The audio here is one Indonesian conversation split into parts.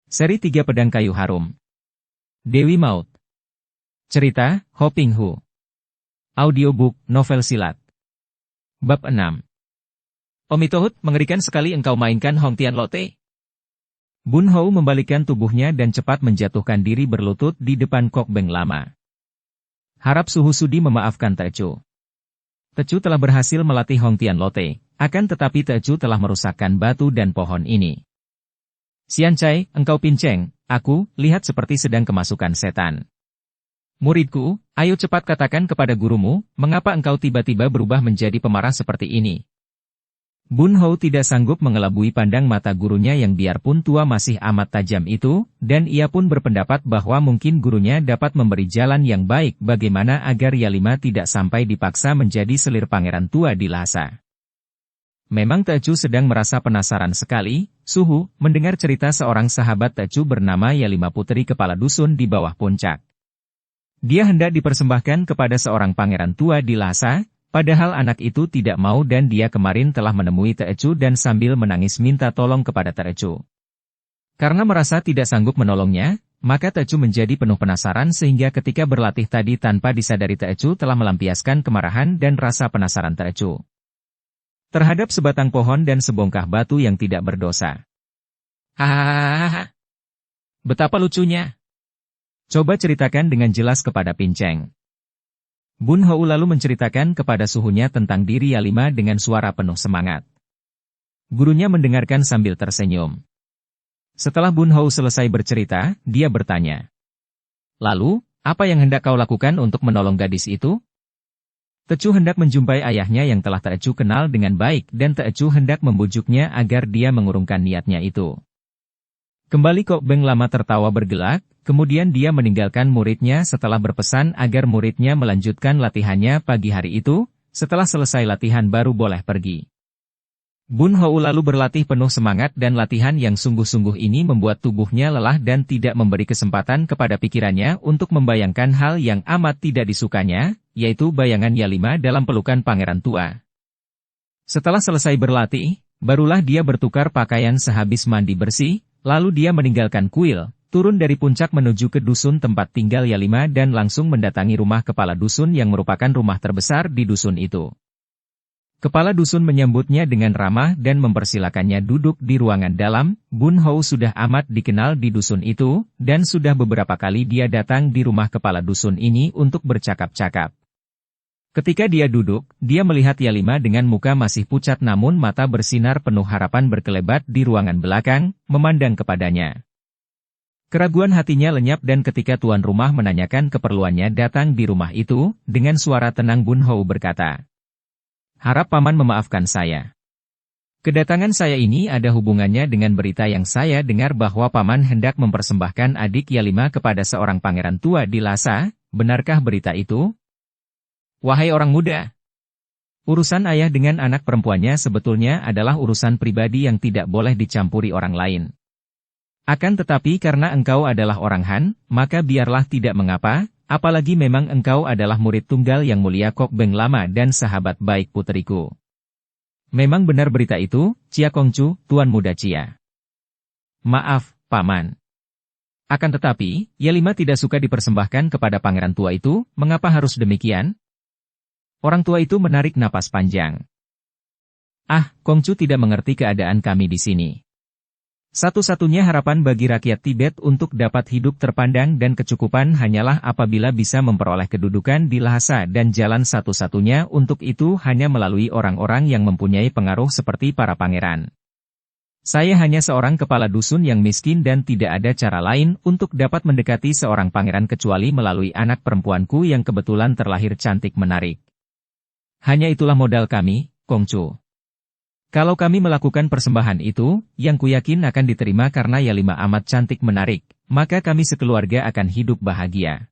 Seri 3 Pedang Kayu Harum. Dewi Maut. Cerita, Hoping Hu. Audiobook, novel silat. Bab 6. Omitohut, mengerikan sekali engkau mainkan Hong Tian Lote. Bun Hou membalikkan tubuhnya dan cepat menjatuhkan diri berlutut di depan Kok Beng Lama. Harap Suhu Sudi memaafkan Tecu. Tecu telah berhasil melatih Hong Tian Lote, akan tetapi Tecu telah merusakkan batu dan pohon ini. Xian Cai, engkau pinceng, aku, lihat seperti sedang kemasukan setan. Muridku, ayo cepat katakan kepada gurumu, mengapa engkau tiba-tiba berubah menjadi pemarah seperti ini. Bun Hou tidak sanggup mengelabui pandang mata gurunya yang biarpun tua masih amat tajam itu, dan ia pun berpendapat bahwa mungkin gurunya dapat memberi jalan yang baik bagaimana agar Yalima tidak sampai dipaksa menjadi selir pangeran tua di Lhasa. Memang Tecu sedang merasa penasaran sekali, Suhu, mendengar cerita seorang sahabat Tecu bernama Yalima Puteri Kepala Dusun di bawah puncak. Dia hendak dipersembahkan kepada seorang pangeran tua di Lhasa, padahal anak itu tidak mau dan dia kemarin telah menemui Tecu dan sambil menangis minta tolong kepada Tecu. Karena merasa tidak sanggup menolongnya, maka Tecu menjadi penuh penasaran sehingga ketika berlatih tadi tanpa disadari Tecu telah melampiaskan kemarahan dan rasa penasaran Tecu terhadap sebatang pohon dan sebongkah batu yang tidak berdosa. Hahaha. Betapa lucunya. Coba ceritakan dengan jelas kepada Pinceng. Bun Hou lalu menceritakan kepada suhunya tentang diri Yalima dengan suara penuh semangat. Gurunya mendengarkan sambil tersenyum. Setelah Bun Hou selesai bercerita, dia bertanya. Lalu, apa yang hendak kau lakukan untuk menolong gadis itu? Tecu hendak menjumpai ayahnya yang telah Tecu kenal dengan baik dan Tecu hendak membujuknya agar dia mengurungkan niatnya itu. Kembali Kok Beng Lama tertawa bergelak, kemudian dia meninggalkan muridnya setelah berpesan agar muridnya melanjutkan latihannya pagi hari itu, setelah selesai latihan baru boleh pergi. Bun Hou lalu berlatih penuh semangat dan latihan yang sungguh-sungguh ini membuat tubuhnya lelah dan tidak memberi kesempatan kepada pikirannya untuk membayangkan hal yang amat tidak disukanya, yaitu bayangan Yalima dalam pelukan pangeran tua. Setelah selesai berlatih, barulah dia bertukar pakaian sehabis mandi bersih, lalu dia meninggalkan kuil, turun dari puncak menuju ke dusun tempat tinggal Yalima dan langsung mendatangi rumah kepala dusun yang merupakan rumah terbesar di dusun itu. Kepala dusun menyambutnya dengan ramah dan mempersilakannya duduk di ruangan dalam. Bun Hou sudah amat dikenal di dusun itu, dan sudah beberapa kali dia datang di rumah kepala dusun ini untuk bercakap-cakap. Ketika dia duduk, dia melihat Yalima dengan muka masih pucat namun mata bersinar penuh harapan berkelebat di ruangan belakang, memandang kepadanya. Keraguan hatinya lenyap dan ketika tuan rumah menanyakan keperluannya datang di rumah itu, dengan suara tenang Bun Hou berkata, "Harap paman memaafkan saya. Kedatangan saya ini ada hubungannya dengan berita yang saya dengar bahwa paman hendak mempersembahkan adik Yalima kepada seorang pangeran tua di Lhasa, benarkah berita itu?" "Wahai orang muda, urusan ayah dengan anak perempuannya sebetulnya adalah urusan pribadi yang tidak boleh dicampuri orang lain. Akan tetapi karena engkau adalah orang Han, maka biarlah tidak mengapa, apalagi memang engkau adalah murid tunggal yang mulia Kok Beng Lama dan sahabat baik puteriku. Memang benar berita itu, Chia Kongcu, Tuan Muda Chia." "Maaf, paman. Akan tetapi, Yalima tidak suka dipersembahkan kepada pangeran tua itu, mengapa harus demikian?" Orang tua itu menarik napas panjang. "Ah, Kongcu tidak mengerti keadaan kami di sini. Satu-satunya harapan bagi rakyat Tibet untuk dapat hidup terpandang dan kecukupan hanyalah apabila bisa memperoleh kedudukan di Lhasa dan jalan satu-satunya untuk itu hanya melalui orang-orang yang mempunyai pengaruh seperti para pangeran. Saya hanya seorang kepala dusun yang miskin dan tidak ada cara lain untuk dapat mendekati seorang pangeran kecuali melalui anak perempuanku yang kebetulan terlahir cantik menarik. Hanya itulah modal kami, Kongcu. Kalau kami melakukan persembahan itu, yang kuyakin akan diterima karena Yalima amat cantik menarik, maka kami sekeluarga akan hidup bahagia.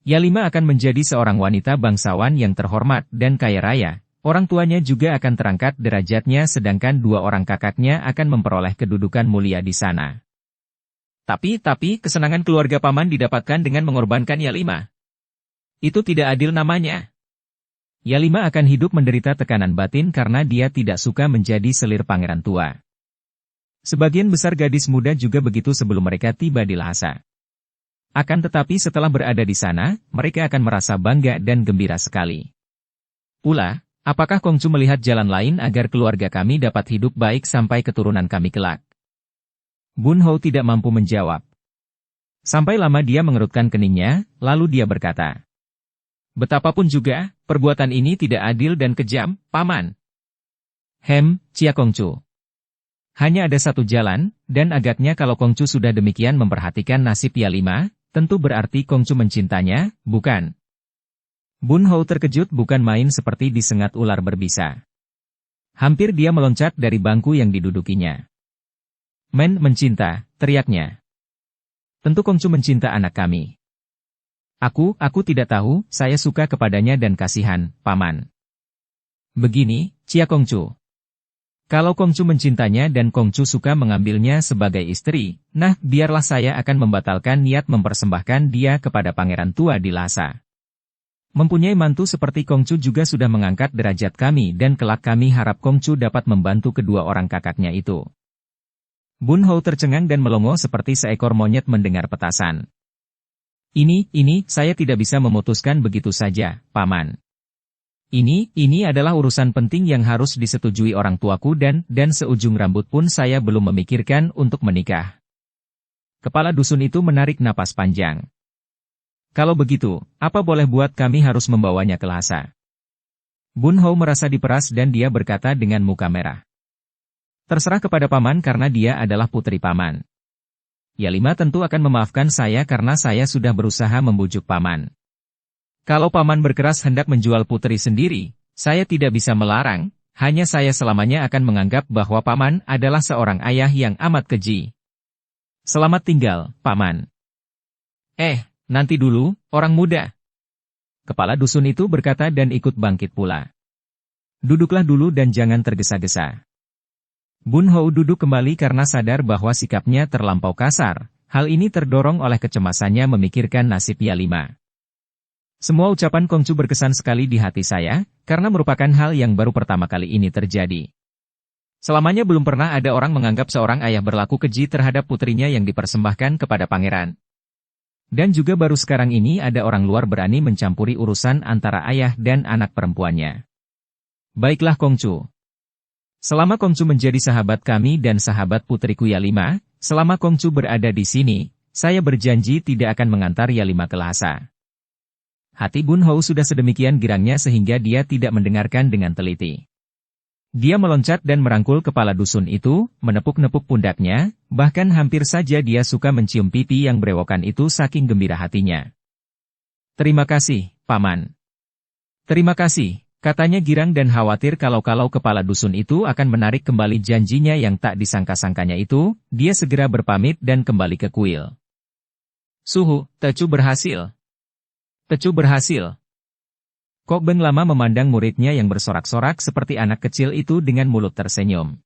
Yalima akan menjadi seorang wanita bangsawan yang terhormat dan kaya raya, orang tuanya juga akan terangkat derajatnya sedangkan dua orang kakaknya akan memperoleh kedudukan mulia di sana. Tapi kesenangan keluarga paman didapatkan dengan mengorbankan Yalima. Itu tidak adil namanya. Yalima akan hidup menderita tekanan batin karena dia tidak suka menjadi selir pangeran tua. Sebagian besar gadis muda juga begitu sebelum mereka tiba di Lhasa. Akan tetapi setelah berada di sana, mereka akan merasa bangga dan gembira sekali. Pula, apakah Kongcu melihat jalan lain agar keluarga kami dapat hidup baik sampai keturunan kami kelak? Bun Hou tidak mampu menjawab. Sampai lama dia mengerutkan keningnya, lalu dia berkata, "Betapapun juga, perbuatan ini tidak adil dan kejam, Paman." Chia Kongcu. Hanya ada satu jalan, dan agaknya kalau Kongcu sudah demikian memperhatikan nasib Yalima, tentu berarti Kongcu mencintanya, bukan? Bun Hou terkejut bukan main seperti disengat ular berbisa. Hampir dia meloncat dari bangku yang didudukinya. Mencinta, teriaknya. Tentu Kongcu mencinta anak kami. Aku tidak tahu, saya suka kepadanya dan kasihan, Paman. Begini, Chia Kongcu. Kalau Kongcu mencintanya dan Kongcu suka mengambilnya sebagai istri, nah biarlah saya akan membatalkan niat mempersembahkan dia kepada pangeran tua di Lhasa. Mempunyai mantu seperti Kongcu juga sudah mengangkat derajat kami dan kelak kami harap Kongcu dapat membantu kedua orang kakaknya itu. Bun Hou tercengang dan melongo seperti seekor monyet mendengar petasan. Ini, saya tidak bisa memutuskan begitu saja, Paman. Ini adalah urusan penting yang harus disetujui orang tuaku dan seujung rambut pun saya belum memikirkan untuk menikah. Kepala dusun itu menarik napas panjang. Kalau begitu, apa boleh buat kami harus membawanya ke Lhasa? Bun Hou merasa diperas dan dia berkata dengan muka merah. Terserah kepada Paman karena dia adalah putri Paman. Yalima tentu akan memaafkan saya karena saya sudah berusaha membujuk Paman. Kalau Paman berkeras hendak menjual putri sendiri, saya tidak bisa melarang, hanya saya selamanya akan menganggap bahwa Paman adalah seorang ayah yang amat keji. Selamat tinggal, Paman. Nanti dulu, orang muda. Kepala dusun itu berkata dan ikut bangkit pula. Duduklah dulu dan jangan tergesa-gesa. Bun Hou duduk kembali karena sadar bahwa sikapnya terlampau kasar, hal ini terdorong oleh kecemasannya memikirkan nasib Yalima. Semua ucapan Kongcu berkesan sekali di hati saya, karena merupakan hal yang baru pertama kali ini terjadi. Selamanya belum pernah ada orang menganggap seorang ayah berlaku keji terhadap putrinya yang dipersembahkan kepada pangeran. Dan juga baru sekarang ini ada orang luar berani mencampuri urusan antara ayah dan anak perempuannya. Baiklah Kongcu. Selama Kongcu menjadi sahabat kami dan sahabat putriku Yalima, selama Kongcu berada di sini, saya berjanji tidak akan mengantar Yalima ke Lhasa. Hati Bun Hou sudah sedemikian girangnya sehingga dia tidak mendengarkan dengan teliti. Dia meloncat dan merangkul kepala dusun itu, menepuk-nepuk pundaknya, bahkan hampir saja dia suka mencium pipi yang berewokan itu saking gembira hatinya. Terima kasih, Paman. Terima kasih, katanya girang dan khawatir kalau kepala dusun itu akan menarik kembali janjinya yang tak disangka-sangkanya itu, dia segera berpamit dan kembali ke kuil. Suhu, Tecu berhasil. Tecu berhasil. Kok Beng lama memandang muridnya yang bersorak-sorak seperti anak kecil itu dengan mulut tersenyum.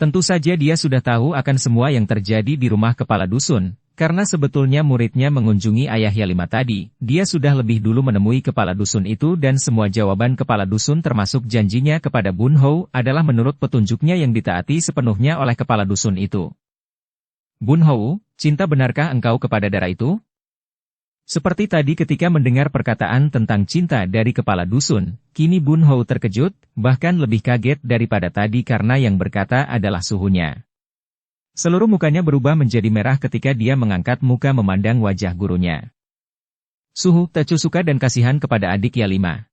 Tentu saja dia sudah tahu akan semua yang terjadi di rumah kepala dusun, karena sebetulnya muridnya mengunjungi ayah Yalima tadi, dia sudah lebih dulu menemui kepala dusun itu dan semua jawaban kepala dusun termasuk janjinya kepada Bun Hou adalah menurut petunjuknya yang ditaati sepenuhnya oleh kepala dusun itu. Bun Hou, cinta benarkah engkau kepada dara itu? Seperti tadi ketika mendengar perkataan tentang cinta dari kepala dusun, kini Bun Hou terkejut, bahkan lebih kaget daripada tadi karena yang berkata adalah suhunya. Seluruh mukanya berubah menjadi merah ketika dia mengangkat muka memandang wajah gurunya. Suhu, Tecu suka dan kasihan kepada adik Yalima.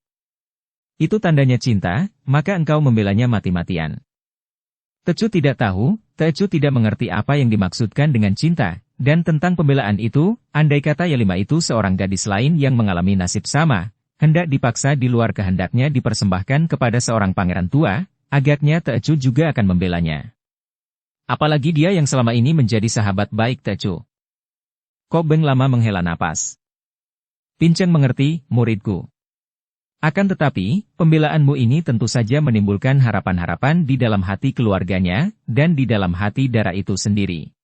Itu tandanya cinta, maka engkau membelanya mati-matian. Tecu tidak tahu, Tecu tidak mengerti apa yang dimaksudkan dengan cinta. Dan tentang pembelaan itu, andai kata Yalima itu seorang gadis lain yang mengalami nasib sama, hendak dipaksa di luar kehendaknya dipersembahkan kepada seorang pangeran tua, agaknya Tecu juga akan membelanya. Apalagi dia yang selama ini menjadi sahabat baik Tecu. Kok Beng lama menghela napas. Pinceng mengerti, muridku. Akan tetapi, pembelaanmu ini tentu saja menimbulkan harapan-harapan di dalam hati keluarganya, dan di dalam hati dara itu sendiri.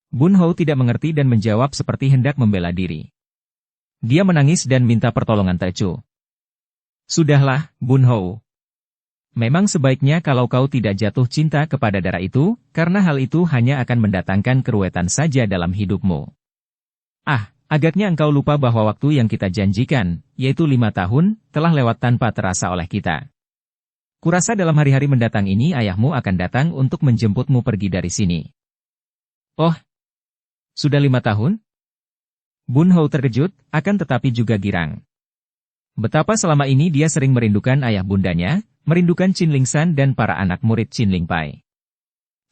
Bun Hou tidak mengerti dan menjawab seperti hendak membela diri. Dia menangis dan minta pertolongan Tecu. Sudahlah, Bun Hou. Memang sebaiknya kalau kau tidak jatuh cinta kepada darah itu, karena hal itu hanya akan mendatangkan keruwetan saja dalam hidupmu. Ah, agaknya engkau lupa bahwa waktu yang kita janjikan, yaitu 5 tahun, telah lewat tanpa terasa oleh kita. Kurasa dalam hari-hari mendatang ini ayahmu akan datang untuk menjemputmu pergi dari sini. Oh, sudah 5 tahun? Bun Hou terkejut, akan tetapi juga girang. Betapa selama ini dia sering merindukan ayah bundanya, merindukan Qin Lingshan dan para anak murid Qin Lingpai.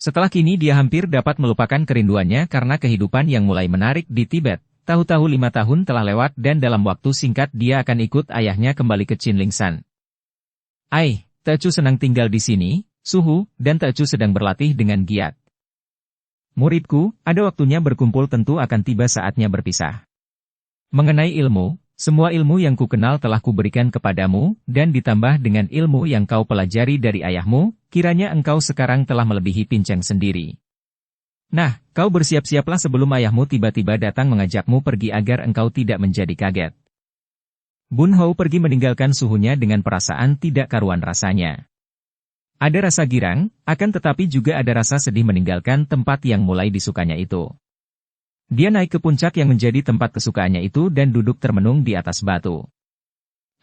Setelah kini dia hampir dapat melupakan kerinduannya karena kehidupan yang mulai menarik di Tibet. Tahu-tahu 5 tahun telah lewat dan dalam waktu singkat dia akan ikut ayahnya kembali ke Qin Lingshan. Tecu senang tinggal di sini, Suhu, dan Tecu sedang berlatih dengan giat. Muridku, ada waktunya berkumpul tentu akan tiba saatnya berpisah. Mengenai ilmu, semua ilmu yang ku kenal telah kuberikan kepadamu, dan ditambah dengan ilmu yang kau pelajari dari ayahmu, kiranya engkau sekarang telah melebihi Pinceng sendiri. Nah, kau bersiap-siaplah sebelum ayahmu tiba-tiba datang mengajakmu pergi agar engkau tidak menjadi kaget. Bun Hou pergi meninggalkan suhunya dengan perasaan tidak karuan rasanya. Ada rasa girang, akan tetapi juga ada rasa sedih meninggalkan tempat yang mulai disukanya itu. Dia naik ke puncak yang menjadi tempat kesukaannya itu dan duduk termenung di atas batu.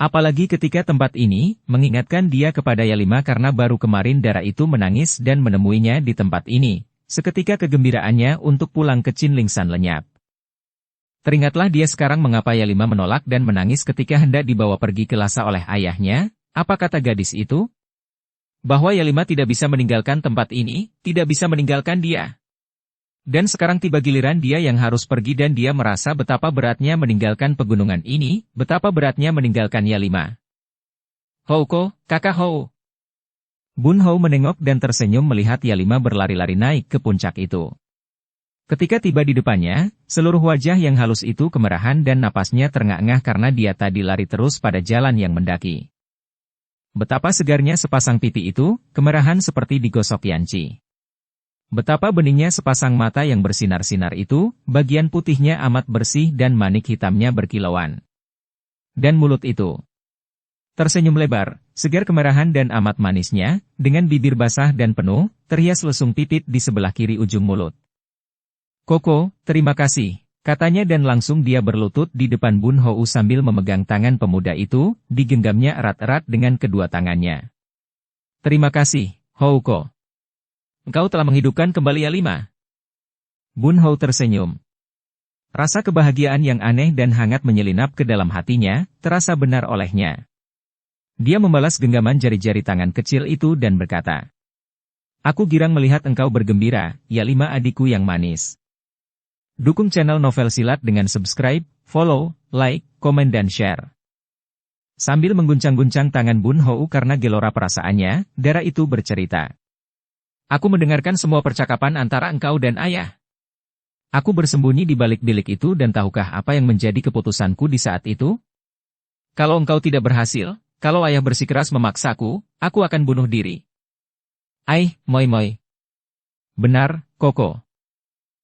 Apalagi ketika tempat ini mengingatkan dia kepada Yalima karena baru kemarin darah itu menangis dan menemuinya di tempat ini. Seketika kegembiraannya untuk pulang ke Qin Lingshan lenyap. Teringatlah dia sekarang mengapa Yalima menolak dan menangis ketika hendak dibawa pergi ke Lhasa oleh ayahnya. Apa kata gadis itu? Bahwa Yalima tidak bisa meninggalkan tempat ini, tidak bisa meninggalkan dia. Dan sekarang tiba giliran dia yang harus pergi dan dia merasa betapa beratnya meninggalkan pegunungan ini, betapa beratnya meninggalkan Yalima. Houko, kakak Hou. Bun Hou menengok dan tersenyum melihat Yalima berlari-lari naik ke puncak itu. Ketika tiba di depannya, seluruh wajah yang halus itu kemerahan dan napasnya terengah-engah karena dia tadi lari terus pada jalan yang mendaki. Betapa segarnya sepasang pipi itu, kemerahan seperti digosok yanci. Betapa beningnya sepasang mata yang bersinar-sinar itu, bagian putihnya amat bersih dan manik hitamnya berkilauan. Dan mulut itu tersenyum lebar, segar kemerahan dan amat manisnya, dengan bibir basah dan penuh, terhias lesung pipit di sebelah kiri ujung mulut. Koko, terima kasih, katanya dan langsung dia berlutut di depan Bun Hou sambil memegang tangan pemuda itu, digenggamnya erat-erat dengan kedua tangannya. Terima kasih, Houko. Engkau telah menghidupkan kembali Yalima. Bun Hou tersenyum. Rasa kebahagiaan yang aneh dan hangat menyelinap ke dalam hatinya, terasa benar olehnya. Dia membalas genggaman jari-jari tangan kecil itu dan berkata, Aku girang melihat engkau bergembira, Yalima adikku yang manis. Dukung channel Novel Silat dengan subscribe, follow, like, komen dan share. Sambil mengguncang-guncang tangan Bun Hou karena gelora perasaannya, darah itu bercerita. Aku mendengarkan semua percakapan antara engkau dan ayah. Aku bersembunyi di balik bilik itu dan tahukah apa yang menjadi keputusanku di saat itu? Kalau engkau tidak berhasil, kalau ayah bersikeras memaksaku, aku akan bunuh diri. Moi. Benar, Koko.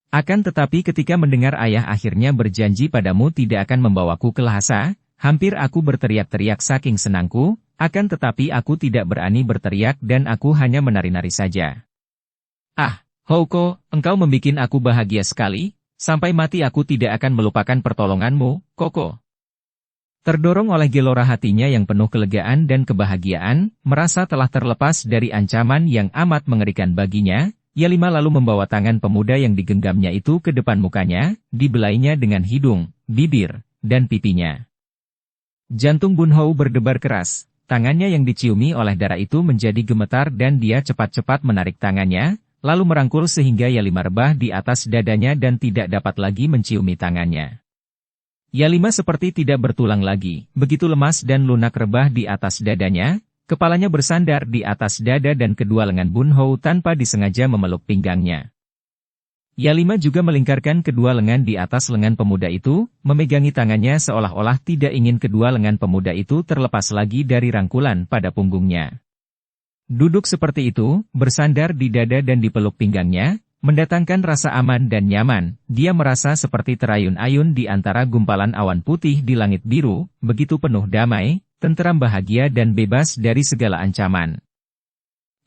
Akan tetapi ketika mendengar ayah akhirnya berjanji padamu tidak akan membawaku ke Lhasa, hampir aku berteriak-teriak saking senangku, akan tetapi aku tidak berani berteriak dan aku hanya menari-nari saja. Houko, engkau membikin aku bahagia sekali, sampai mati aku tidak akan melupakan pertolonganmu, Koko. Terdorong oleh gelora hatinya yang penuh kelegaan dan kebahagiaan, merasa telah terlepas dari ancaman yang amat mengerikan baginya, Yalima lalu membawa tangan pemuda yang digenggamnya itu ke depan mukanya, dibelainya dengan hidung, bibir, dan pipinya. Jantung Bun Hou berdebar keras, tangannya yang diciumi oleh darah itu menjadi gemetar dan dia cepat-cepat menarik tangannya, lalu merangkul sehingga Yalima rebah di atas dadanya dan tidak dapat lagi menciumi tangannya. Yalima seperti tidak bertulang lagi, begitu lemas dan lunak rebah di atas dadanya, kepalanya bersandar di atas dada dan kedua lengan Bun Hou tanpa disengaja memeluk pinggangnya. Yalima juga melingkarkan kedua lengan di atas lengan pemuda itu, memegangi tangannya seolah-olah tidak ingin kedua lengan pemuda itu terlepas lagi dari rangkulan pada punggungnya. Duduk seperti itu, bersandar di dada dan dipeluk pinggangnya, mendatangkan rasa aman dan nyaman, dia merasa seperti terayun-ayun di antara gumpalan awan putih di langit biru, begitu penuh damai, tenteram bahagia dan bebas dari segala ancaman.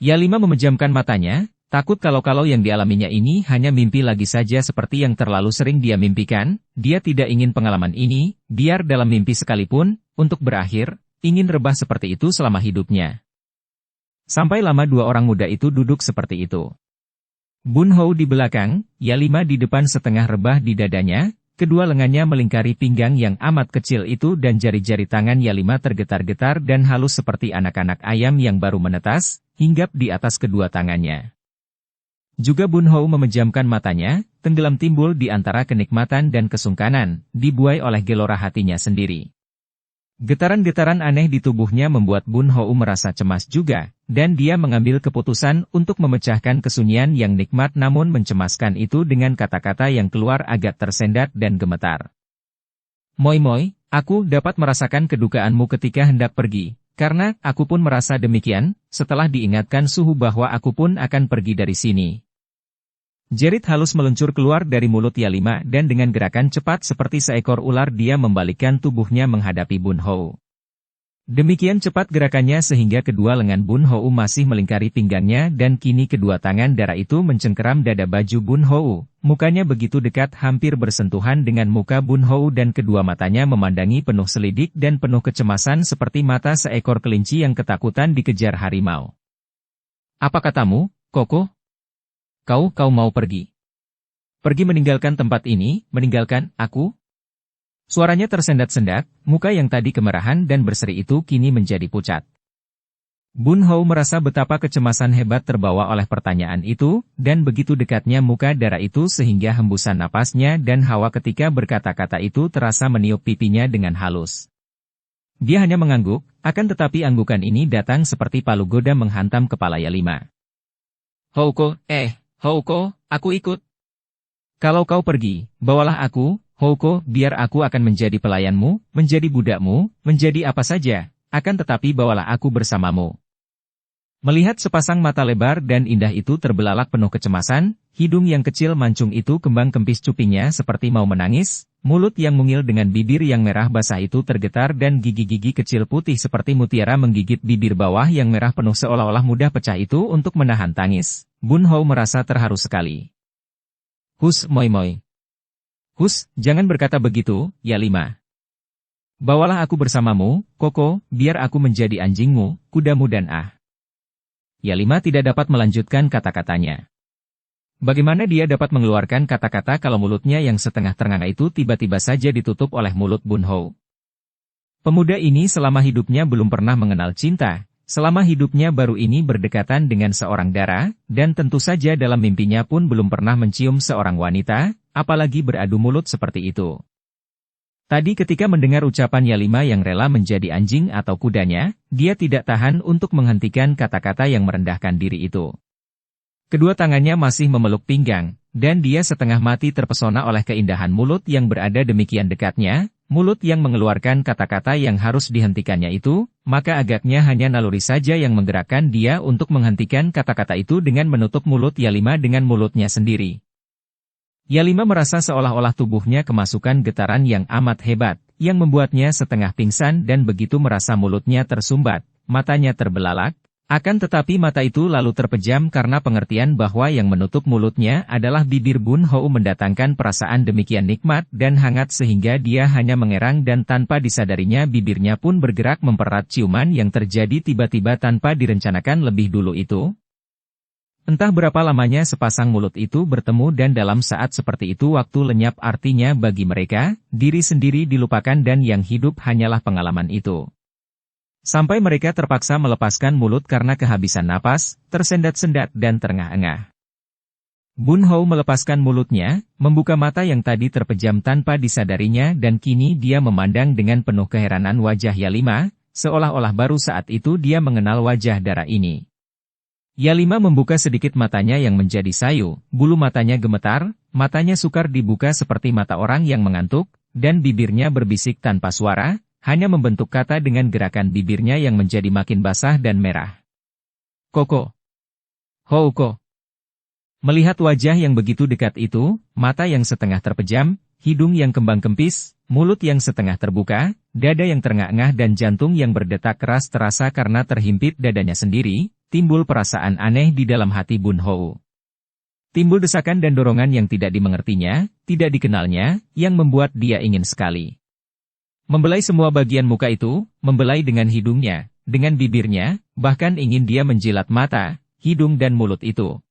Yalima memejamkan matanya, takut kalau-kalau yang dialaminya ini hanya mimpi lagi saja seperti yang terlalu sering dia mimpikan. Dia tidak ingin pengalaman ini, biar dalam mimpi sekalipun, untuk berakhir, ingin rebah seperti itu selama hidupnya. Sampai lama dua orang muda itu duduk seperti itu. Bun Hou di belakang, Yalima di depan setengah rebah di dadanya, kedua lengannya melingkari pinggang yang amat kecil itu dan jari-jari tangan Yalima tergetar-getar dan halus seperti anak-anak ayam yang baru menetas, hinggap di atas kedua tangannya. Juga Bun Hou memejamkan matanya, tenggelam timbul di antara kenikmatan dan kesungkanan, dibuai oleh gelora hatinya sendiri. Getaran-getaran aneh di tubuhnya membuat Bun Hou merasa cemas juga, dan dia mengambil keputusan untuk memecahkan kesunyian yang nikmat namun mencemaskan itu dengan kata-kata yang keluar agak tersendat dan gemetar. Moi moi, aku dapat merasakan kedukaanmu ketika hendak pergi, karena aku pun merasa demikian, setelah diingatkan suhu bahwa aku pun akan pergi dari sini. Jerit halus meluncur keluar dari mulut Yalima dan dengan gerakan cepat seperti seekor ular dia membalikkan tubuhnya menghadapi Bun Hou. Demikian cepat gerakannya sehingga kedua lengan Bun Hou masih melingkari pinggangnya dan kini kedua tangan darah itu mencengkeram dada baju Bun Hou. Mukanya begitu dekat hampir bersentuhan dengan muka Bun Hou dan kedua matanya memandangi penuh selidik dan penuh kecemasan seperti mata seekor kelinci yang ketakutan dikejar harimau. Apa katamu, Koko? Kau mau pergi? Pergi meninggalkan tempat ini, meninggalkan aku? Suaranya tersendat-sendat, muka yang tadi kemerahan dan berseri itu kini menjadi pucat. Bun Hou merasa betapa kecemasan hebat terbawa oleh pertanyaan itu, dan begitu dekatnya muka darah itu sehingga hembusan napasnya dan hawa ketika berkata-kata itu terasa meniup pipinya dengan halus. Dia hanya mengangguk, akan tetapi anggukan ini datang seperti palu goda menghantam kepala Yalima. Houko, aku ikut. Kalau kau pergi, bawalah aku, Houko, biar aku akan menjadi pelayanmu, menjadi budakmu, menjadi apa saja, akan tetapi bawalah aku bersamamu. Melihat sepasang mata lebar dan indah itu terbelalak penuh kecemasan, hidung yang kecil mancung itu kembang kempis cupingnya seperti mau menangis, mulut yang mungil dengan bibir yang merah basah itu tergetar dan gigi-gigi kecil putih seperti mutiara menggigit bibir bawah yang merah penuh seolah-olah mudah pecah itu untuk menahan tangis. Bun Hou merasa terharu sekali. Hus, moi moi. Hus, jangan berkata begitu, Yalima. Bawalah aku bersamamu, Koko, biar aku menjadi anjingmu, kudamu dan Yalima tidak dapat melanjutkan kata-katanya. Bagaimana dia dapat mengeluarkan kata-kata kalau mulutnya yang setengah ternganga itu tiba-tiba saja ditutup oleh mulut Bun Hou? Pemuda ini selama hidupnya belum pernah mengenal cinta, selama hidupnya baru ini berdekatan dengan seorang dara, dan tentu saja dalam mimpinya pun belum pernah mencium seorang wanita, apalagi beradu mulut seperti itu. Tadi ketika mendengar ucapan Yalima yang rela menjadi anjing atau kudanya, dia tidak tahan untuk menghentikan kata-kata yang merendahkan diri itu. Kedua tangannya masih memeluk pinggang, dan dia setengah mati terpesona oleh keindahan mulut yang berada demikian dekatnya, mulut yang mengeluarkan kata-kata yang harus dihentikannya itu, maka agaknya hanya naluri saja yang menggerakkan dia untuk menghentikan kata-kata itu dengan menutup mulut Yalima dengan mulutnya sendiri. Yalima merasa seolah-olah tubuhnya kemasukan getaran yang amat hebat, yang membuatnya setengah pingsan dan begitu merasa mulutnya tersumbat, matanya terbelalak, akan tetapi mata itu lalu terpejam karena pengertian bahwa yang menutup mulutnya adalah bibir Bun Hou mendatangkan perasaan demikian nikmat dan hangat sehingga dia hanya mengerang dan tanpa disadarinya bibirnya pun bergerak mempererat ciuman yang terjadi tiba-tiba tanpa direncanakan lebih dulu itu. Entah berapa lamanya sepasang mulut itu bertemu dan dalam saat seperti itu waktu lenyap artinya bagi mereka, diri sendiri dilupakan dan yang hidup hanyalah pengalaman itu. Sampai mereka terpaksa melepaskan mulut karena kehabisan napas, tersendat-sendat dan terengah-engah. Bun Hou melepaskan mulutnya, membuka mata yang tadi terpejam tanpa disadarinya dan kini dia memandang dengan penuh keheranan wajah Yalima, seolah-olah baru saat itu dia mengenal wajah dara ini. Yalima membuka sedikit matanya yang menjadi sayu, bulu matanya gemetar, matanya sukar dibuka seperti mata orang yang mengantuk, dan bibirnya berbisik tanpa suara, hanya membentuk kata dengan gerakan bibirnya yang menjadi makin basah dan merah. Koko. Houko. Melihat wajah yang begitu dekat itu, mata yang setengah terpejam, hidung yang kembang kempis, mulut yang setengah terbuka, dada yang terengah-engah dan jantung yang berdetak keras terasa karena terhimpit dadanya sendiri, timbul perasaan aneh di dalam hati Bun Hou. Timbul desakan dan dorongan yang tidak dimengertinya, tidak dikenalnya, yang membuat dia ingin sekali membelai semua bagian muka itu, membelai dengan hidungnya, dengan bibirnya, bahkan ingin dia menjilat mata, hidung dan mulut itu.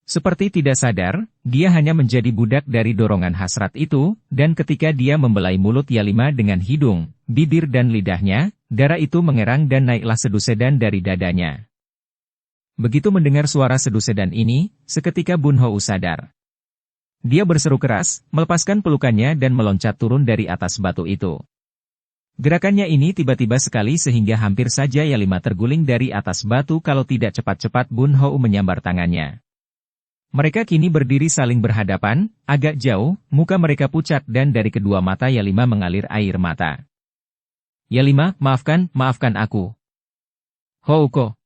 Seperti tidak sadar, dia hanya menjadi budak dari dorongan hasrat itu, dan ketika dia membelai mulut Yalima dengan hidung, bibir dan lidahnya, darah itu mengerang dan naiklah sedusedan dari dadanya. Begitu mendengar suara sedusedan ini, seketika Bun Hou sadar. Dia berseru keras, melepaskan pelukannya dan meloncat turun dari atas batu itu. Gerakannya ini tiba-tiba sekali sehingga hampir saja Yalima terguling dari atas batu kalau tidak cepat-cepat Bun Hou menyambar tangannya. Mereka kini berdiri saling berhadapan, agak jauh, muka mereka pucat dan dari kedua mata Yalima mengalir air mata. Yalima, maafkan aku. Houko.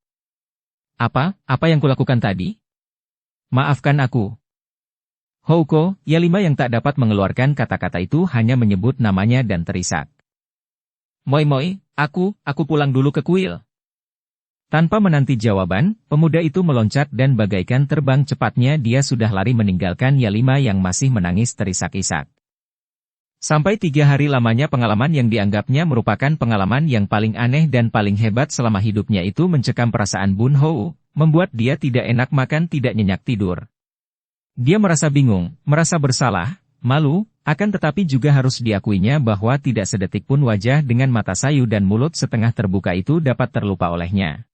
Apa yang kulakukan tadi? Maafkan aku. Houko, Yalima yang tak dapat mengeluarkan kata-kata itu hanya menyebut namanya dan terisak. Moi, aku pulang dulu ke kuil. Tanpa menanti jawaban, pemuda itu meloncat dan bagaikan terbang cepatnya dia sudah lari meninggalkan Yalima yang masih menangis terisak-isak. Sampai 3 hari lamanya pengalaman yang dianggapnya merupakan pengalaman yang paling aneh dan paling hebat selama hidupnya itu mencekam perasaan Bun Hou, membuat dia tidak enak makan tidak nyenyak tidur. Dia merasa bingung, merasa bersalah, malu, akan tetapi juga harus diakuinya bahwa tidak sedetik pun wajah dengan mata sayu dan mulut setengah terbuka itu dapat terlupa olehnya.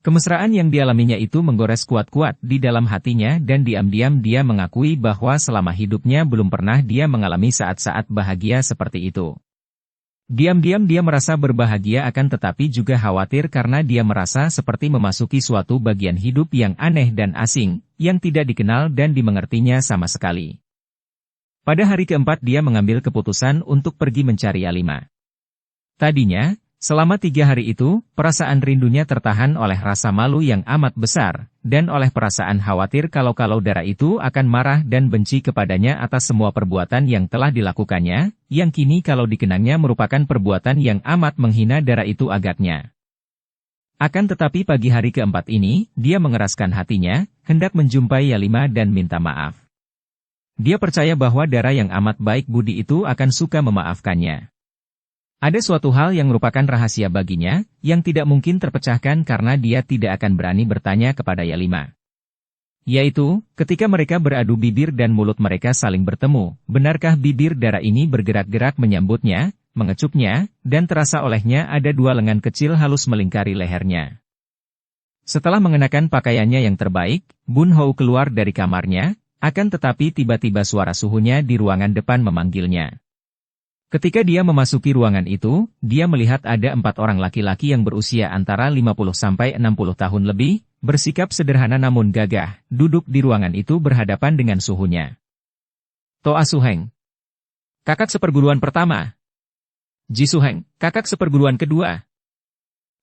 Kemesraan yang dialaminya itu menggores kuat-kuat di dalam hatinya dan diam-diam dia mengakui bahwa selama hidupnya belum pernah dia mengalami saat-saat bahagia seperti itu. Diam-diam dia merasa berbahagia akan tetapi juga khawatir karena dia merasa seperti memasuki suatu bagian hidup yang aneh dan asing, yang tidak dikenal dan dimengertinya sama sekali. Pada hari keempat dia mengambil keputusan untuk pergi mencari Yalima. Tadinya, selama 3 hari itu, perasaan rindunya tertahan oleh rasa malu yang amat besar, dan oleh perasaan khawatir kalau Dara itu akan marah dan benci kepadanya atas semua perbuatan yang telah dilakukannya, yang kini kalau dikenangnya merupakan perbuatan yang amat menghina Dara itu agaknya. Akan tetapi pagi hari keempat ini, dia mengeraskan hatinya, hendak menjumpai Yalima dan minta maaf. Dia percaya bahwa Dara yang amat baik budi itu akan suka memaafkannya. Ada suatu hal yang merupakan rahasia baginya, yang tidak mungkin terpecahkan karena dia tidak akan berani bertanya kepada Yalima. Yaitu, ketika mereka beradu bibir dan mulut mereka saling bertemu, benarkah bibir Dara ini bergerak-gerak menyambutnya, mengecupnya, dan terasa olehnya ada 2 lengan kecil halus melingkari lehernya. Setelah mengenakan pakaiannya yang terbaik, Bun Hou keluar dari kamarnya, akan tetapi tiba-tiba suara suhunya di ruangan depan memanggilnya. Ketika dia memasuki ruangan itu, dia melihat ada 4 orang laki-laki yang berusia antara 50 sampai 60 tahun lebih, bersikap sederhana namun gagah, duduk di ruangan itu berhadapan dengan suhunya. Toa Suheng, kakak seperguruan pertama. Ji Suheng, kakak seperguruan kedua.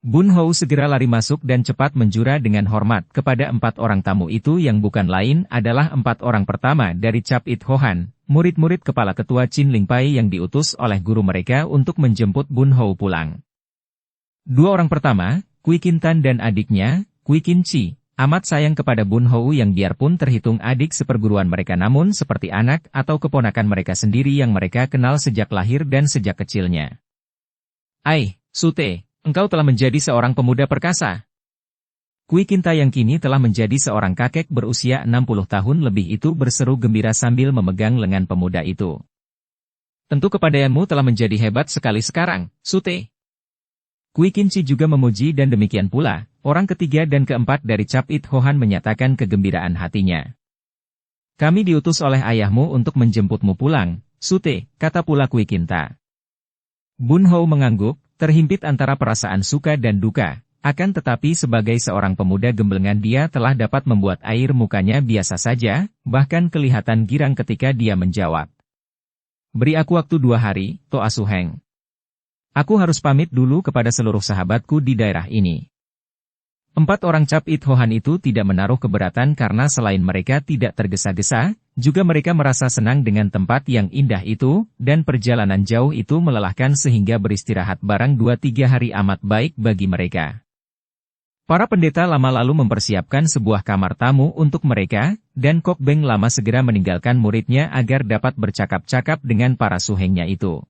Bun Hou segera lari masuk dan cepat menjura dengan hormat kepada 4 orang tamu itu yang bukan lain adalah 4 orang pertama dari Cap It Hohan, murid-murid kepala ketua Chin Ling Pai yang diutus oleh guru mereka untuk menjemput Bun Hou pulang. 2 orang pertama, Kui Qin Tan dan adiknya, Kui Qin Chi, amat sayang kepada Bun Hou yang biarpun terhitung adik seperguruan mereka namun seperti anak atau keponakan mereka sendiri yang mereka kenal sejak lahir dan sejak kecilnya. Sute, engkau telah menjadi seorang pemuda perkasa. Kui Kinta yang kini telah menjadi seorang kakek berusia 60 tahun lebih itu berseru gembira sambil memegang lengan pemuda itu. Tentu kepandaianmu telah menjadi hebat sekali sekarang, Sute. Kui Kinci juga memuji dan demikian pula, orang ketiga dan keempat dari Cap It Hohan menyatakan kegembiraan hatinya. Kami diutus oleh ayahmu untuk menjemputmu pulang, Sute, kata pula Kui Kinta. Bun Hou mengangguk, terhimpit antara perasaan suka dan duka, akan tetapi sebagai seorang pemuda gemblengan dia telah dapat membuat air mukanya biasa saja, bahkan kelihatan girang ketika dia menjawab. Beri aku waktu 2 hari, Toa Suheng. Aku harus pamit dulu kepada seluruh sahabatku di daerah ini. 4 orang Cap It Hohan itu tidak menaruh keberatan karena selain mereka tidak tergesa-gesa, juga mereka merasa senang dengan tempat yang indah itu, dan perjalanan jauh itu melelahkan sehingga beristirahat barang 2-3 hari amat baik bagi mereka. Para pendeta lama lalu mempersiapkan sebuah kamar tamu untuk mereka, dan Kok Beng lama segera meninggalkan muridnya agar dapat bercakap-cakap dengan para suhengnya itu.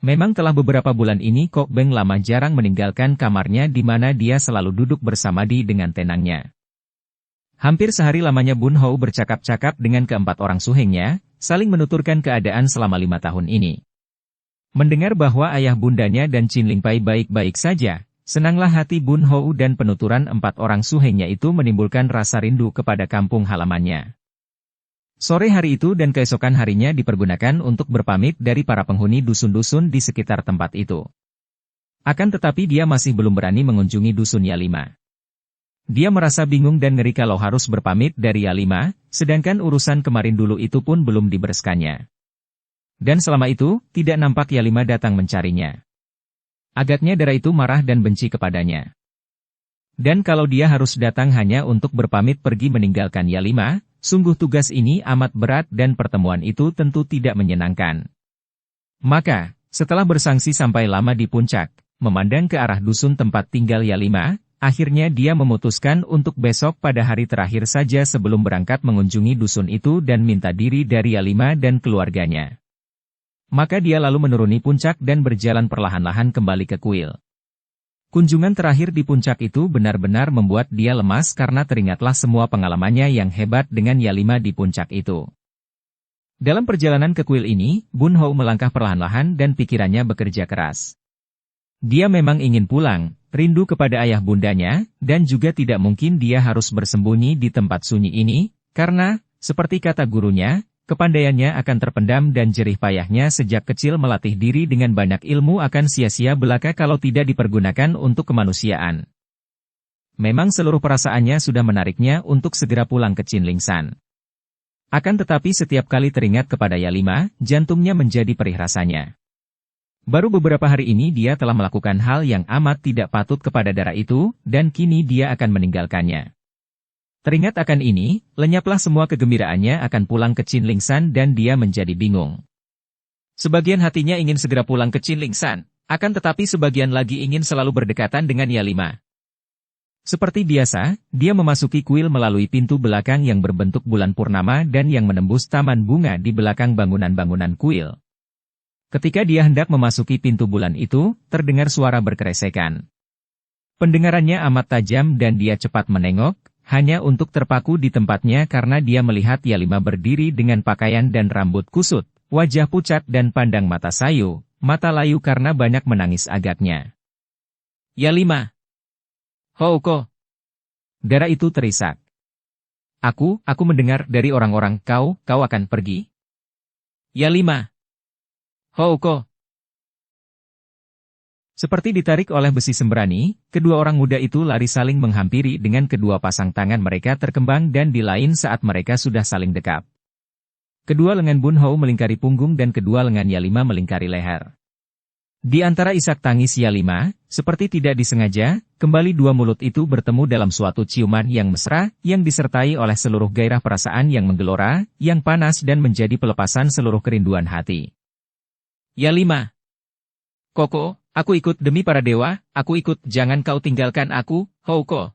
Memang telah beberapa bulan ini Kok Beng lama jarang meninggalkan kamarnya di mana dia selalu duduk bersamadi dengan tenangnya. Hampir sehari lamanya Bun Hou bercakap-cakap dengan keempat orang suhengnya, saling menuturkan keadaan selama 5 tahun ini. Mendengar bahwa ayah bundanya dan Chin Lingpai baik-baik saja, senanglah hati Bun Hou dan penuturan 4 orang suhengnya itu menimbulkan rasa rindu kepada kampung halamannya. Sore hari itu dan keesokan harinya dipergunakan untuk berpamit dari para penghuni dusun-dusun di sekitar tempat itu. Akan tetapi dia masih belum berani mengunjungi dusun Yalima. Dia merasa bingung dan ngeri kalau harus berpamit dari Yalima, sedangkan urusan kemarin dulu itu pun belum dibereskannya. Dan selama itu, tidak nampak Yalima datang mencarinya. Agaknya Dara itu marah dan benci kepadanya. Dan kalau dia harus datang hanya untuk berpamit pergi meninggalkan Yalima, sungguh tugas ini amat berat dan pertemuan itu tentu tidak menyenangkan. Maka, setelah bersangsi sampai lama di puncak, memandang ke arah dusun tempat tinggal Yalima, akhirnya dia memutuskan untuk besok pada hari terakhir saja sebelum berangkat mengunjungi dusun itu dan minta diri dari Yalima dan keluarganya. Maka dia lalu menuruni puncak dan berjalan perlahan-lahan kembali ke kuil. Kunjungan terakhir di puncak itu benar-benar membuat dia lemas karena teringatlah semua pengalamannya yang hebat dengan Yalima di puncak itu. Dalam perjalanan ke kuil ini, Bun Hou melangkah perlahan-lahan dan pikirannya bekerja keras. Dia memang ingin pulang, rindu kepada ayah bundanya, dan juga tidak mungkin dia harus bersembunyi di tempat sunyi ini, karena, seperti kata gurunya, kepandaiannya akan terpendam dan jerih payahnya sejak kecil melatih diri dengan banyak ilmu akan sia-sia belaka kalau tidak dipergunakan untuk kemanusiaan. Memang seluruh perasaannya sudah menariknya untuk segera pulang ke Chinlingshan. Akan tetapi setiap kali teringat kepada Yalima, jantungnya menjadi perih rasanya. Baru beberapa hari ini dia telah melakukan hal yang amat tidak patut kepada Dara itu, dan kini dia akan meninggalkannya. Teringat akan ini, lenyaplah semua kegembiraannya akan pulang ke Chinlingshan dan dia menjadi bingung. Sebagian hatinya ingin segera pulang ke Chinlingshan, akan tetapi sebagian lagi ingin selalu berdekatan dengan Yalima. Seperti biasa, dia memasuki kuil melalui pintu belakang yang berbentuk bulan purnama dan yang menembus taman bunga di belakang bangunan-bangunan kuil. Ketika dia hendak memasuki pintu bulan itu, terdengar suara berkeresekan. Pendengarannya amat tajam dan dia cepat menengok, hanya untuk terpaku di tempatnya karena dia melihat Yalima berdiri dengan pakaian dan rambut kusut, wajah pucat dan pandang mata sayu, mata layu karena banyak menangis agaknya. Yalima! Houko! Dara itu terisak. Aku mendengar dari orang-orang kau akan pergi. Yalima! Houko! Seperti ditarik oleh besi sembrani, kedua orang muda itu lari saling menghampiri dengan kedua pasang tangan mereka terkembang dan di lain saat mereka sudah saling dekap. Kedua lengan Bun Hou melingkari punggung dan kedua lengan Yalima melingkari leher. Di antara isak tangis Yalima, seperti tidak disengaja, kembali dua mulut itu bertemu dalam suatu ciuman yang mesra, yang disertai oleh seluruh gairah perasaan yang menggelora, yang panas dan menjadi pelepasan seluruh kerinduan hati. Yalima! Koko! Aku ikut demi para dewa, aku ikut, jangan kau tinggalkan aku, Houko.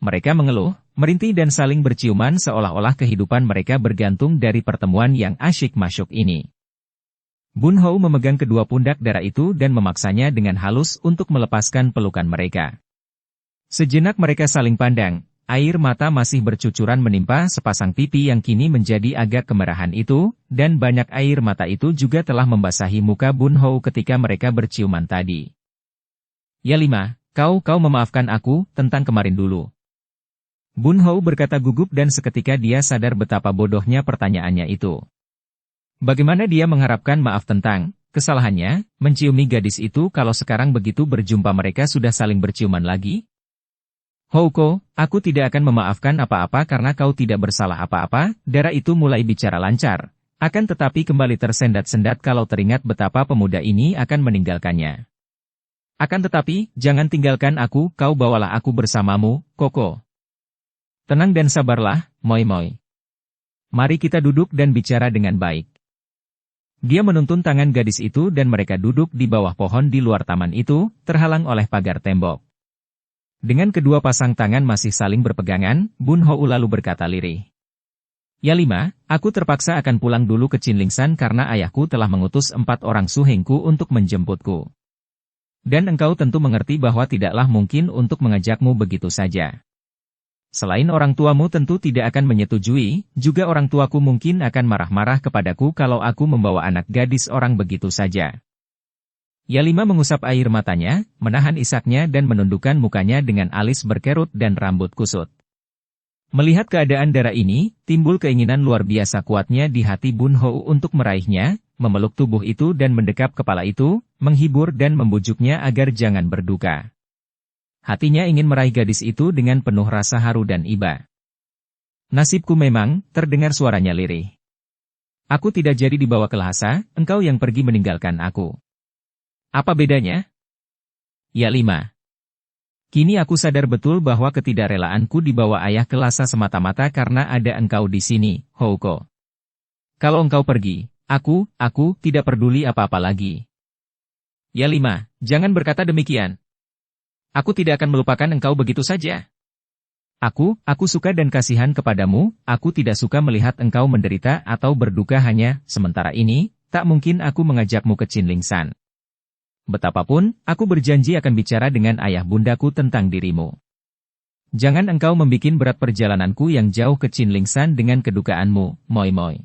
Mereka mengeluh, merintih dan saling berciuman seolah-olah kehidupan mereka bergantung dari pertemuan yang asyik masyuk ini. Bun Hou memegang kedua pundak Dara itu dan memaksanya dengan halus untuk melepaskan pelukan mereka. Sejenak mereka saling pandang, air mata masih bercucuran menimpa sepasang pipi yang kini menjadi agak kemerahan itu, dan banyak air mata itu juga telah membasahi muka Bun Hou ketika mereka berciuman tadi. Yalima, kau memaafkan aku tentang kemarin dulu. Bun Hou berkata gugup dan seketika dia sadar betapa bodohnya pertanyaannya itu. Bagaimana dia mengharapkan maaf tentang kesalahannya, menciumi gadis itu kalau sekarang begitu berjumpa mereka sudah saling berciuman lagi? Houko, aku tidak akan memaafkan apa-apa karena kau tidak bersalah apa-apa, Dara itu mulai bicara lancar. Akan tetapi kembali tersendat-sendat kalau teringat betapa pemuda ini akan meninggalkannya. Akan tetapi, jangan tinggalkan aku, kau bawalah aku bersamamu, Koko. Tenang dan sabarlah, Moi. Mari kita duduk dan bicara dengan baik. Dia menuntun tangan gadis itu dan mereka duduk di bawah pohon di luar taman itu, terhalang oleh pagar tembok. Dengan kedua pasang tangan masih saling berpegangan, Bun Hou lalu berkata lirih. Ya Lima, aku terpaksa akan pulang dulu ke Chinlingsan karena ayahku telah mengutus 4 orang suhengku untuk menjemputku. Dan engkau tentu mengerti bahwa tidaklah mungkin untuk mengajakmu begitu saja. Selain orang tuamu tentu tidak akan menyetujui, juga orang tuaku mungkin akan marah-marah kepadaku kalau aku membawa anak gadis orang begitu saja. Ya Lima mengusap air matanya, menahan isaknya dan menundukkan mukanya dengan alis berkerut dan rambut kusut. Melihat keadaan darah ini, timbul keinginan luar biasa kuatnya di hati Bun Hou untuk meraihnya, memeluk tubuh itu dan mendekap kepala itu, menghibur dan membujuknya agar jangan berduka. Hatinya ingin meraih gadis itu dengan penuh rasa haru dan iba. Nasibku memang, terdengar suaranya lirih. Aku tidak jadi dibawa ke Lhasa, engkau yang pergi meninggalkan aku. Apa bedanya? Ya Lima. Kini aku sadar betul bahwa ketidakrelaanku dibawa ayah ke Lhasa semata-mata karena ada engkau di sini, Houko. Kalau engkau pergi, aku tidak peduli apa-apa lagi. Ya Lima, jangan berkata demikian. Aku tidak akan melupakan engkau begitu saja. Aku suka dan kasihan kepadamu, aku tidak suka melihat engkau menderita atau berduka hanya, sementara ini, tak mungkin aku mengajakmu ke Chinlingsan. Betapapun, aku berjanji akan bicara dengan ayah bundaku tentang dirimu. Jangan engkau membikin berat perjalananku yang jauh ke Chinlingsan dengan kedukaanmu, moi-moi.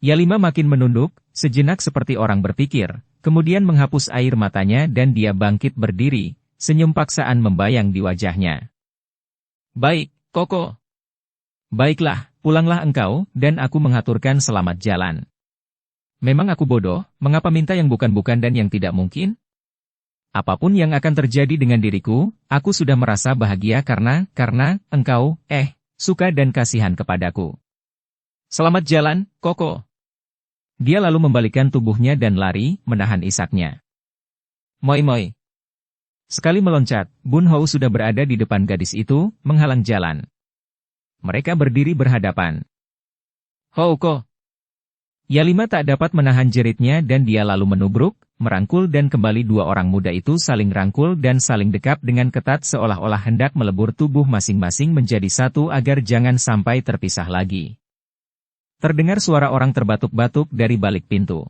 Ya Lima makin menunduk, sejenak seperti orang berpikir, kemudian menghapus air matanya dan dia bangkit berdiri, senyum paksaan membayang di wajahnya. Baik, Koko. Baiklah, pulanglah engkau, dan aku mengaturkan selamat jalan. Memang aku bodoh, mengapa minta yang bukan-bukan dan yang tidak mungkin? Apapun yang akan terjadi dengan diriku, aku sudah merasa bahagia karena engkau, suka dan kasihan kepadaku. Selamat jalan, Koko. Dia lalu membalikkan tubuhnya dan lari, menahan isaknya. Moi-moi. Sekali meloncat, Bun Hou sudah berada di depan gadis itu, menghalang jalan. Mereka berdiri berhadapan. Houko. Ya Lima tak dapat menahan jeritnya dan dia lalu menubruk, merangkul dan kembali dua orang muda itu saling rangkul dan saling dekap dengan ketat seolah-olah hendak melebur tubuh masing-masing menjadi satu agar jangan sampai terpisah lagi. Terdengar suara orang terbatuk-batuk dari balik pintu.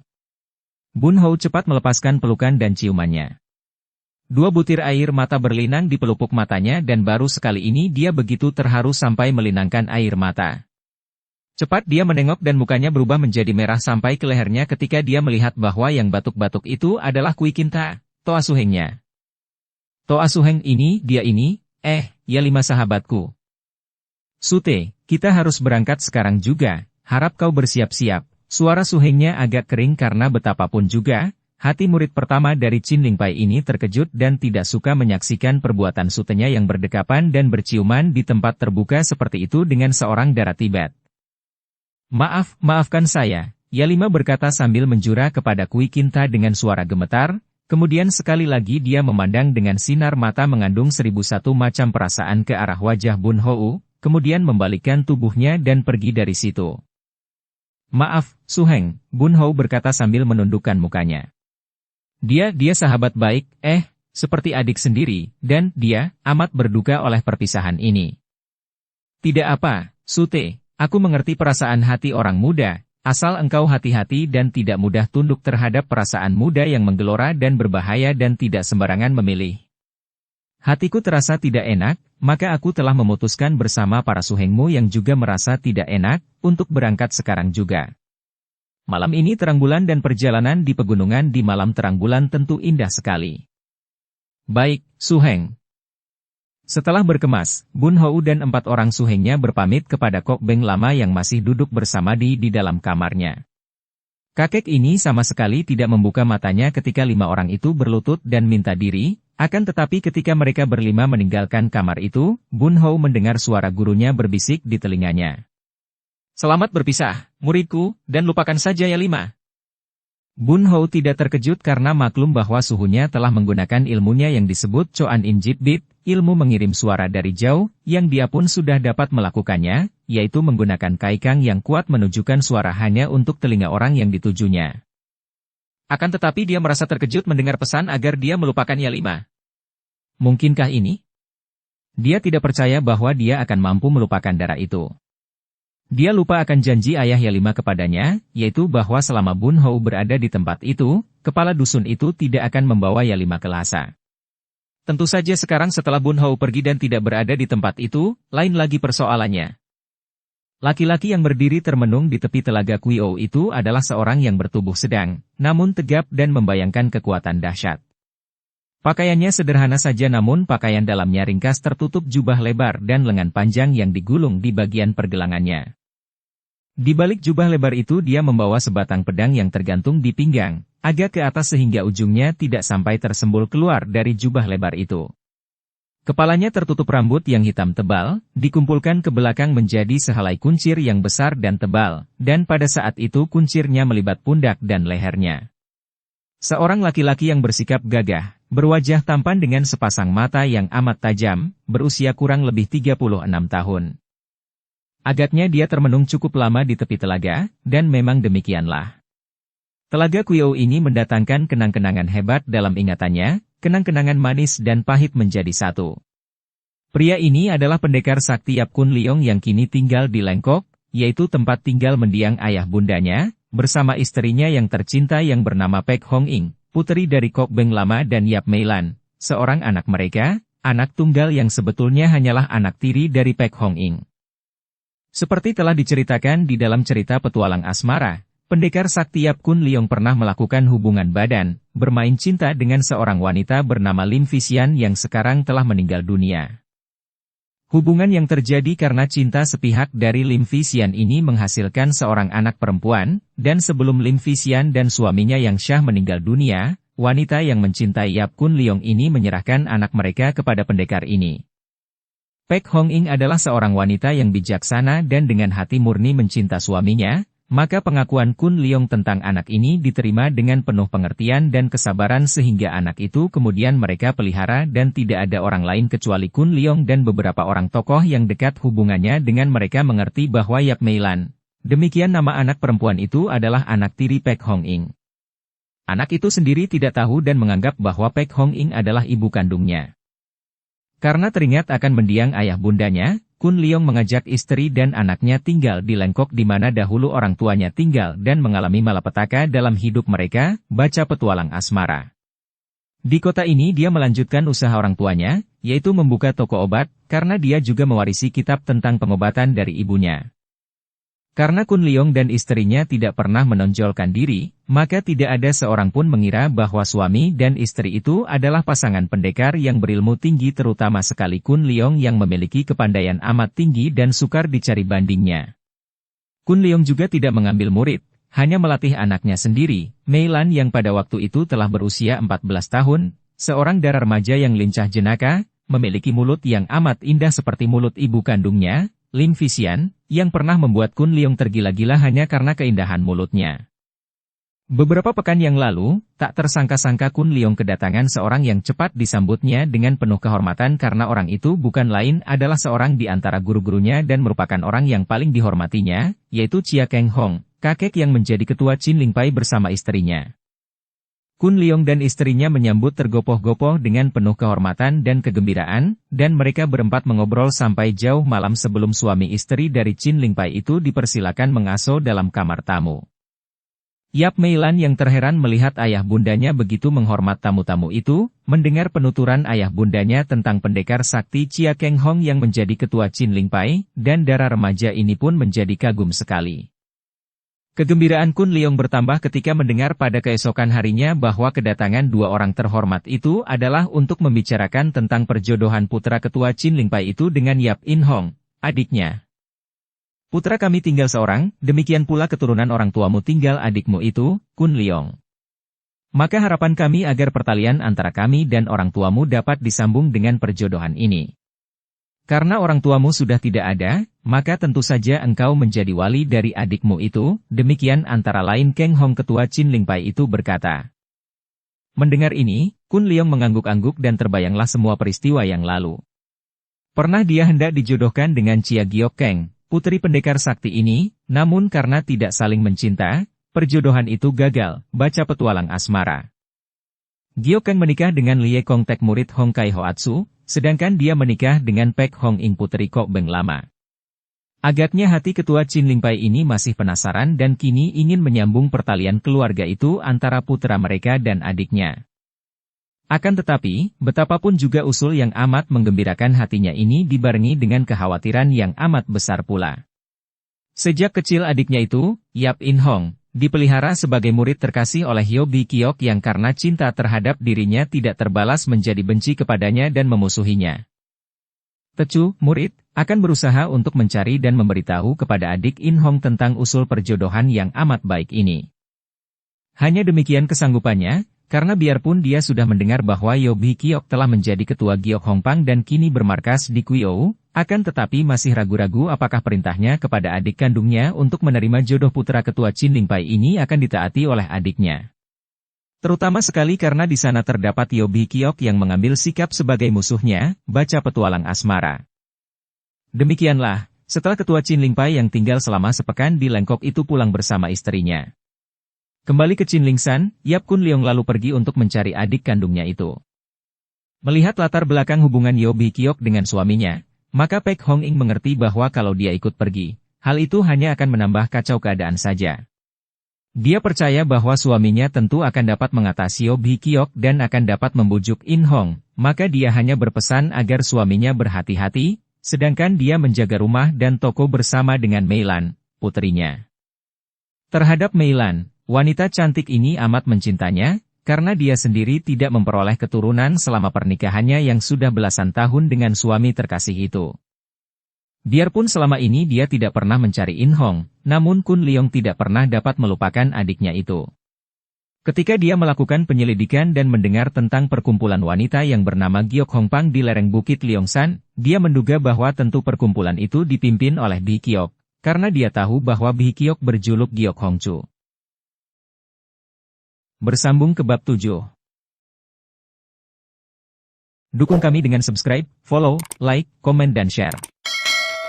Bun Hou cepat melepaskan pelukan dan ciumannya. Dua butir air mata berlinang di pelupuk matanya dan baru sekali ini dia begitu terharu sampai melinangkan air mata. Cepat dia menengok dan mukanya berubah menjadi merah sampai ke lehernya ketika dia melihat bahwa yang batuk-batuk itu adalah Kui Kinta, Toa Suhengnya. Toa Suheng ini, dia ini, ya Lima sahabatku. Sute, kita harus berangkat sekarang juga, harap kau bersiap-siap. Suara Suhengnya agak kering karena betapapun juga, hati murid pertama dari Chin Lingpai ini terkejut dan tidak suka menyaksikan perbuatan sutenya yang berdekapan dan berciuman di tempat terbuka seperti itu dengan seorang dara Tibet. Maafkan saya, Ya Lima berkata sambil menjura kepada Kui Kinta dengan suara gemetar, kemudian sekali lagi dia memandang dengan sinar mata mengandung 1001 macam perasaan ke arah wajah Bun Hou, kemudian membalikkan tubuhnya dan pergi dari situ. Maaf, Suheng, Bun Hou berkata sambil menundukkan mukanya. Dia sahabat baik, seperti adik sendiri, dan dia amat berduka oleh perpisahan ini. Tidak apa, Sute. Aku mengerti perasaan hati orang muda, asal engkau hati-hati dan tidak mudah tunduk terhadap perasaan muda yang menggelora dan berbahaya dan tidak sembarangan memilih. Hatiku terasa tidak enak, maka aku telah memutuskan bersama para suhengmu yang juga merasa tidak enak, untuk berangkat sekarang juga. Malam ini terang bulan dan perjalanan di pegunungan di malam terang bulan tentu indah sekali. Baik, Suheng. Setelah berkemas, Bun Hou dan 4 orang suhengnya berpamit kepada Kok Beng Lama yang masih duduk bersama di dalam kamarnya. Kakek ini sama sekali tidak membuka matanya ketika 5 orang itu berlutut dan minta diri, akan tetapi ketika mereka berlima meninggalkan kamar itu, Bun Hou mendengar suara gurunya berbisik di telinganya. Selamat berpisah, muridku, dan lupakan saja Ya Lima. Bun Hou tidak terkejut karena maklum bahwa suhunya telah menggunakan ilmunya yang disebut Choan In Jip Bit, ilmu mengirim suara dari jauh, yang dia pun sudah dapat melakukannya, yaitu menggunakan kaikang yang kuat menunjukkan suara hanya untuk telinga orang yang ditujunya. Akan tetapi dia merasa terkejut mendengar pesan agar dia melupakan Ya Lima. Mungkinkah ini? Dia tidak percaya bahwa dia akan mampu melupakan darah itu. Dia lupa akan janji ayah Yelima kepadanya, yaitu bahwa selama Bun Hou berada di tempat itu, kepala dusun itu tidak akan membawa Yelima ke Lhasa. Tentu saja sekarang setelah Bun Hou pergi dan tidak berada di tempat itu, lain lagi persoalannya. Laki-laki yang berdiri termenung di tepi telaga Kuiou itu adalah seorang yang bertubuh sedang, namun tegap dan membayangkan kekuatan dahsyat. Pakaiannya sederhana saja namun pakaian dalamnya ringkas tertutup jubah lebar dan lengan panjang yang digulung di bagian pergelangannya. Di balik jubah lebar itu dia membawa sebatang pedang yang tergantung di pinggang, agak ke atas sehingga ujungnya tidak sampai tersembul keluar dari jubah lebar itu. Kepalanya tertutup rambut yang hitam tebal, dikumpulkan ke belakang menjadi sehelai kuncir yang besar dan tebal, dan pada saat itu kuncirnya melibat pundak dan lehernya. Seorang laki-laki yang bersikap gagah, berwajah tampan dengan sepasang mata yang amat tajam, berusia kurang lebih 36 tahun. Agaknya dia termenung cukup lama di tepi telaga, dan memang demikianlah. Telaga Kuiou ini mendatangkan kenang-kenangan hebat dalam ingatannya, kenang-kenangan manis dan pahit menjadi satu. Pria ini adalah pendekar sakti Yap Kun Liong yang kini tinggal di Lengkok, yaitu tempat tinggal mendiang ayah bundanya, bersama istrinya yang tercinta yang bernama Pek Hong Ing, putri dari Kok Beng Lama dan Yap Meilan, seorang anak mereka, anak tunggal yang sebetulnya hanyalah anak tiri dari Pek Hong Ing. Seperti telah diceritakan di dalam cerita petualang asmara, pendekar sakti Yap Kun Liong pernah melakukan hubungan badan, bermain cinta dengan seorang wanita bernama Lim Fisian yang sekarang telah meninggal dunia. Hubungan yang terjadi karena cinta sepihak dari Lim Fisian ini menghasilkan seorang anak perempuan, dan sebelum Lim Fisian dan suaminya yang syah meninggal dunia, wanita yang mencintai Yap Kun Liong ini menyerahkan anak mereka kepada pendekar ini. Pek Hong Ing adalah seorang wanita yang bijaksana dan dengan hati murni mencinta suaminya, maka pengakuan Kun Liong tentang anak ini diterima dengan penuh pengertian dan kesabaran sehingga anak itu kemudian mereka pelihara dan tidak ada orang lain kecuali Kun Liong dan beberapa orang tokoh yang dekat hubungannya dengan mereka mengerti bahwa Yap Meilan. Demikian nama anak perempuan itu adalah anak tiri Pek Hong Ing. Anak itu sendiri tidak tahu dan menganggap bahwa Pek Hong Ing adalah ibu kandungnya. Karena teringat akan mendiang ayah bundanya, Kun Liong mengajak istri dan anaknya tinggal di Lengkok di mana dahulu orang tuanya tinggal dan mengalami malapetaka dalam hidup mereka, baca petualang asmara. Di kota ini dia melanjutkan usaha orang tuanya, yaitu membuka toko obat, karena dia juga mewarisi kitab tentang pengobatan dari ibunya. Karena Kun Liong dan istrinya tidak pernah menonjolkan diri, maka tidak ada seorang pun mengira bahwa suami dan istri itu adalah pasangan pendekar yang berilmu tinggi terutama sekali Kun Liong yang memiliki kepandaian amat tinggi dan sukar dicari bandingnya. Kun Liong juga tidak mengambil murid, hanya melatih anaknya sendiri, Meilan yang pada waktu itu telah berusia 14 tahun, seorang dara remaja yang lincah jenaka, memiliki mulut yang amat indah seperti mulut ibu kandungnya, Lim Fisian, yang pernah membuat Kun Liong tergila-gila hanya karena keindahan mulutnya. Beberapa pekan yang lalu, tak tersangka-sangka Kun Liong kedatangan seorang yang cepat disambutnya dengan penuh kehormatan karena orang itu bukan lain adalah seorang di antara guru-gurunya dan merupakan orang yang paling dihormatinya, yaitu Chia Keng Hong, kakek yang menjadi ketua Chin Ling Pai bersama istrinya. Kun Liong dan istrinya menyambut tergopoh-gopoh dengan penuh kehormatan dan kegembiraan, dan mereka berempat mengobrol sampai jauh malam sebelum suami istri dari Chin Ling Pai itu dipersilakan mengasuh dalam kamar tamu. Yap Meilan yang terheran melihat ayah bundanya begitu menghormat tamu-tamu itu, mendengar penuturan ayah bundanya tentang pendekar sakti Chia Keng Hong yang menjadi ketua Chin Ling Pai, dan dara remaja ini pun menjadi kagum sekali. Kegembiraan Kun Liong bertambah ketika mendengar pada keesokan harinya bahwa kedatangan dua orang terhormat itu adalah untuk membicarakan tentang perjodohan putra ketua Chin Ling Pai itu dengan Yap In Hong, adiknya. Putra kami tinggal seorang, demikian pula keturunan orang tuamu tinggal adikmu itu, Kun Liong. Maka harapan kami agar pertalian antara kami dan orang tuamu dapat disambung dengan perjodohan ini. Karena orang tuamu sudah tidak ada, maka tentu saja engkau menjadi wali dari adikmu itu, demikian antara lain Keng Hong ketua Chin Ling Pai itu berkata. Mendengar ini, Kun Liong mengangguk-angguk dan terbayanglah semua peristiwa yang lalu. Pernah dia hendak dijodohkan dengan Chia Giok Keng, putri pendekar sakti ini, namun karena tidak saling mencinta, perjodohan itu gagal, baca petualang asmara. Giok Kang menikah dengan Lie Kong Tek murid Hong Kai Hoatsu, sedangkan dia menikah dengan Pek Hong Ing putri Kok Beng lama. Agaknya hati ketua Chin Ling Pai ini masih penasaran dan kini ingin menyambung pertalian keluarga itu antara putra mereka dan adiknya. Akan tetapi, betapapun juga usul yang amat menggembirakan hatinya ini dibarengi dengan kekhawatiran yang amat besar pula. Sejak kecil adiknya itu, Yap In Hong, dipelihara sebagai murid terkasih oleh Hyo Bi Kiok yang karena cinta terhadap dirinya tidak terbalas menjadi benci kepadanya dan memusuhinya. Tecu, murid, akan berusaha untuk mencari dan memberitahu kepada adik In Hong tentang usul perjodohan yang amat baik ini. Hanya demikian kesanggupannya, karena biarpun dia sudah mendengar bahwa Hyo Bi Kiok telah menjadi ketua Giok Hongpang dan kini bermarkas di Kuiyou, akan tetapi masih ragu-ragu apakah perintahnya kepada adik kandungnya untuk menerima jodoh putra ketua Chin Ling Pai ini akan ditaati oleh adiknya. Terutama sekali karena di sana terdapat Hyo Bi Kiok yang mengambil sikap sebagai musuhnya, baca petualang asmara. Demikianlah, setelah ketua Chin Ling Pai yang tinggal selama sepekan di Lengkok itu pulang bersama istrinya. Kembali ke Chin Ling San, Yap Kun Leong lalu pergi untuk mencari adik kandungnya itu. Melihat latar belakang hubungan Hyo Bi Kiok dengan suaminya, maka Pek Hong Ing mengerti bahwa kalau dia ikut pergi, hal itu hanya akan menambah kacau keadaan saja. Dia percaya bahwa suaminya tentu akan dapat mengatasi Hyo Bi Kiok dan akan dapat membujuk In Hong, maka dia hanya berpesan agar suaminya berhati-hati, sedangkan dia menjaga rumah dan toko bersama dengan Mei Lan, putrinya. Terhadap Mei Lan, wanita cantik ini amat mencintanya, karena dia sendiri tidak memperoleh keturunan selama pernikahannya yang sudah belasan tahun dengan suami terkasih itu. Biarpun selama ini dia tidak pernah mencari In Hong, namun Kun Leong tidak pernah dapat melupakan adiknya itu. Ketika dia melakukan penyelidikan dan mendengar tentang perkumpulan wanita yang bernama Giok Hongpang di lereng Bukit Leongsan, dia menduga bahwa tentu perkumpulan itu dipimpin oleh Bi Kiok, karena dia tahu bahwa Bi Kiok berjuluk Giok Hongcu. Bersambung ke bab 7. Dukung kami dengan subscribe, follow, like, komen dan share.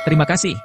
Terima kasih.